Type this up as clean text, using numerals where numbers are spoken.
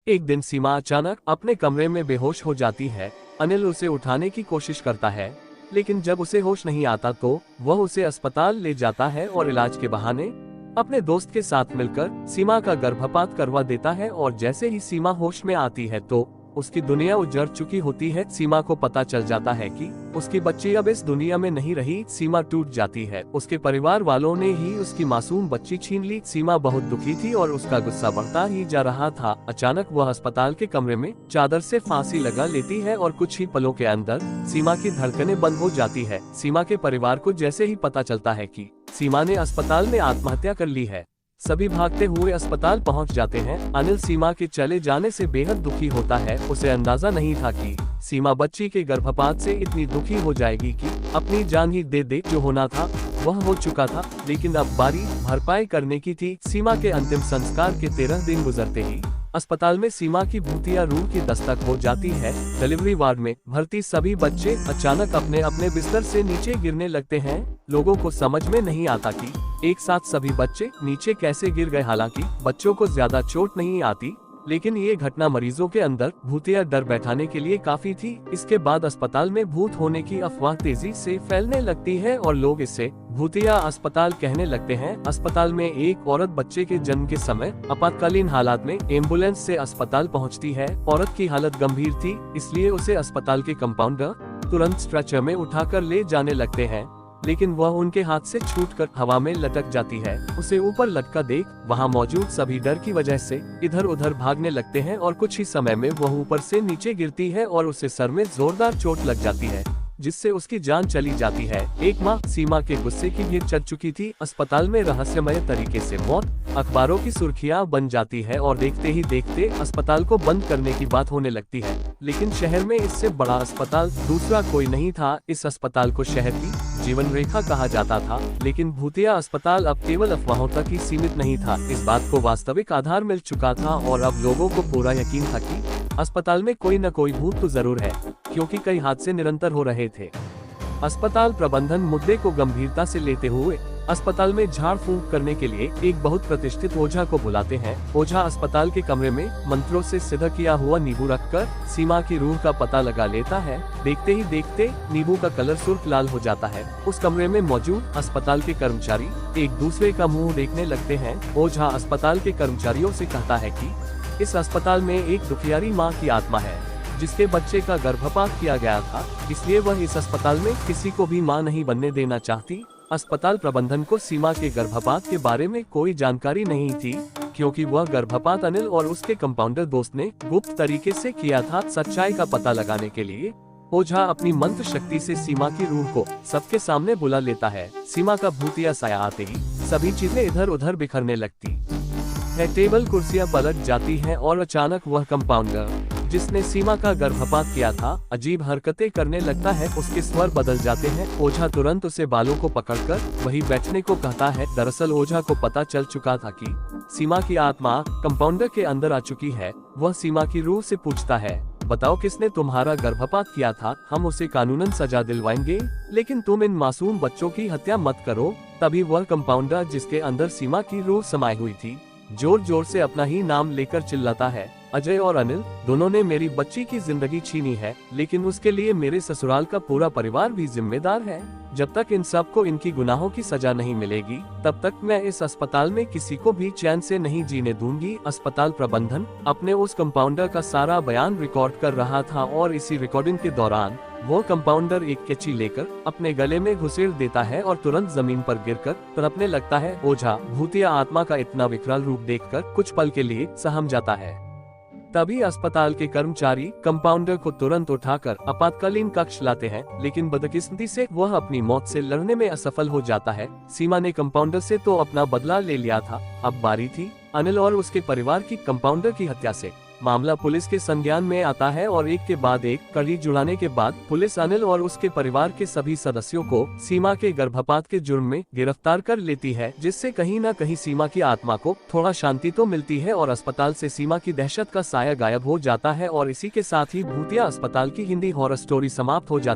एक दिन सीमा अचानक अपने कमरे में बेहोश हो जाती है। अनिल उसे उठाने की कोशिश करता है, लेकिन जब उसे होश नहीं आता तो वह उसे अस्पताल ले जाता है और इलाज के बहाने अपने दोस्त के साथ मिलकर सीमा का गर्भपात करवा देता है। और जैसे ही सीमा होश में आती है तो उसकी दुनिया उजड़ चुकी होती है। सीमा को पता चल जाता है कि उसकी बच्ची अब इस दुनिया में नहीं रही। सीमा टूट जाती है, उसके परिवार वालों ने ही उसकी मासूम बच्ची छीन ली। सीमा बहुत दुखी थी और उसका गुस्सा बढ़ता ही जा रहा था। अचानक वह अस्पताल के कमरे में चादर से फांसी लगा लेती है और कुछ ही पलों के अंदर सीमा की धड़कनें बंद हो जाती है। सीमा के परिवार को जैसे ही पता चलता है कि सीमा ने अस्पताल में आत्महत्या कर ली है, सभी भागते हुए अस्पताल पहुंच जाते हैं। अनिल सीमा के चले जाने से बेहद दुखी होता है। उसे अंदाजा नहीं था कि सीमा बच्ची के गर्भपात से इतनी दुखी हो जाएगी कि अपनी जान ही दे दे। जो होना था वह हो चुका था, लेकिन अब बारी भरपाई करने की थी। सीमा के अंतिम संस्कार के 13 दिन गुजरते ही अस्पताल में सीमा की भूतिया रूह की दस्तक हो जाती है। डिलीवरी वार्ड में भर्ती सभी बच्चे अचानक अपने अपने बिस्तर से नीचे गिरने लगते हैं। लोगों को समझ में नहीं आता कि एक साथ सभी बच्चे नीचे कैसे गिर गए। हालांकि बच्चों को ज्यादा चोट नहीं आती, लेकिन ये घटना मरीजों के अंदर भूतिया डर बैठाने के लिए काफी थी। इसके बाद अस्पताल में भूत होने की अफवाह तेजी से फैलने लगती है और लोग इसे भूतिया अस्पताल कहने लगते हैं। अस्पताल में एक औरत बच्चे के जन्म के समय आपातकालीन हालात में एम्बुलेंस से अस्पताल पहुंचती है। औरत की हालत गंभीर थी, इसलिए उसे अस्पताल के कंपाउंडर तुरंत स्ट्रेचर में उठाकर ले जाने लगते हैं, लेकिन वह उनके हाथ से छूटकर हवा में लटक जाती है। उसे ऊपर लटका देख वहां मौजूद सभी डर की वजह से इधर उधर भागने लगते हैं और कुछ ही समय में वह ऊपर से नीचे गिरती है और उसे सर में जोरदार चोट लग जाती है, जिससे उसकी जान चली जाती है। एक माँ सीमा के गुस्से की भीड़ चढ़ चुकी थी। अस्पताल में रहस्यमय तरीके से मौत अखबारों की सुर्खियां बन जाती है और देखते ही देखते अस्पताल को बंद करने की बात होने लगती है। लेकिन शहर में इससे बड़ा अस्पताल दूसरा कोई नहीं था। इस अस्पताल को शहर की जीवन रेखा कहा जाता था, लेकिन भूतिया अस्पताल अब केवल अफवाहों तक ही सीमित नहीं था। इस बात को वास्तविक आधार मिल चुका था और अब लोगों को पूरा यकीन था कि अस्पताल में कोई न कोई भूत तो जरूर है, क्योंकि कई हादसे निरंतर हो रहे थे। अस्पताल प्रबंधन मुद्दे को गंभीरता से लेते हुए अस्पताल में झाड़ फूंक करने के लिए एक बहुत प्रतिष्ठित ओझा को बुलाते हैं। ओझा अस्पताल के कमरे में मंत्रों से सिद्ध किया हुआ नींबू रखकर सीमा की रूह का पता लगा लेता है। देखते ही देखते नींबू का कलर सुर्ख लाल हो जाता है। उस कमरे में मौजूद अस्पताल के कर्मचारी एक दूसरे का मुंह देखने लगते हैं। ओझा अस्पताल के कर्मचारियों से कहता है कि इस अस्पताल में एक दुखियारी माँ की आत्मा है, जिसके बच्चे का गर्भपात किया गया था, इसलिए वह इस अस्पताल में किसी को भी मां नहीं बनने देना चाहती। अस्पताल प्रबंधन को सीमा के गर्भपात के बारे में कोई जानकारी नहीं थी, क्योंकि वह गर्भपात अनिल और उसके कंपाउंडर दोस्त ने गुप्त तरीके से किया था। सच्चाई का पता लगाने के लिए ओझा अपनी मंत्र शक्ति से सीमा की रूह को सबके सामने बुला लेता है। सीमा का भूतिया साया आते ही सभी चीजें इधर उधर बिखरने लगती है। टेबल कुर्सियां पलट जाती हैं और अचानक वह कंपाउंडर जिसने सीमा का गर्भपात किया था अजीब हरकतें करने लगता है। उसके स्वर बदल जाते हैं। ओझा तुरंत उसे बालों को पकड़कर वहीं बैठने को कहता है। दरअसल ओझा को पता चल चुका था कि सीमा की आत्मा कंपाउंडर के अंदर आ चुकी है। वह सीमा की रूह से पूछता है, बताओ किसने तुम्हारा गर्भपात किया था, हम उसे कानूनन सजा दिलवाएंगे, लेकिन तुम इन मासूम बच्चों की हत्या मत करो। तभी वह कंपाउंडर जिसके अंदर सीमा की रूह समाई हुई थी जोर जोर से अपना ही नाम लेकर चिल्लाता है, अजय और अनिल दोनों ने मेरी बच्ची की जिंदगी छीनी है, लेकिन उसके लिए मेरे ससुराल का पूरा परिवार भी जिम्मेदार है। जब तक इन सब को इनकी गुनाहों की सजा नहीं मिलेगी, तब तक मैं इस अस्पताल में किसी को भी चैन से नहीं जीने दूंगी। अस्पताल प्रबंधन अपने उस कंपाउंडर का सारा बयान रिकॉर्ड कर रहा था और इसी रिकॉर्डिंग के दौरान वो कंपाउंडर एक कैंची लेकर अपने गले में घुसेड़ देता है और तुरंत जमीन पर गिरकर तड़पने लगता है। ओझा भूतिया आत्मा का इतना विकराल रूप देखकर कुछ पल के लिए सहम जाता है। तभी अस्पताल के कर्मचारी कंपाउंडर को तुरंत उठाकर आपातकालीन कक्ष लाते हैं, लेकिन बदकिस्मती से वह अपनी मौत से लड़ने में असफल हो जाता है। सीमा ने कंपाउंडर से तो अपना बदला ले लिया था, अब बारी थी अनिल और उसके परिवार की कंपाउंडर की हत्या से। मामला पुलिस के संज्ञान में आता है और एक के बाद एक कड़ी जुड़ाने के बाद पुलिस अनिल और उसके परिवार के सभी सदस्यों को सीमा के गर्भपात के जुर्म में गिरफ्तार कर लेती है, जिससे कहीं न कहीं सीमा की आत्मा को थोड़ा शांति तो मिलती है और अस्पताल से सीमा की दहशत का साया गायब हो जाता है। और इसी के साथ ही भूतिया अस्पताल की हिंदी हॉरर स्टोरी समाप्त हो जाती है।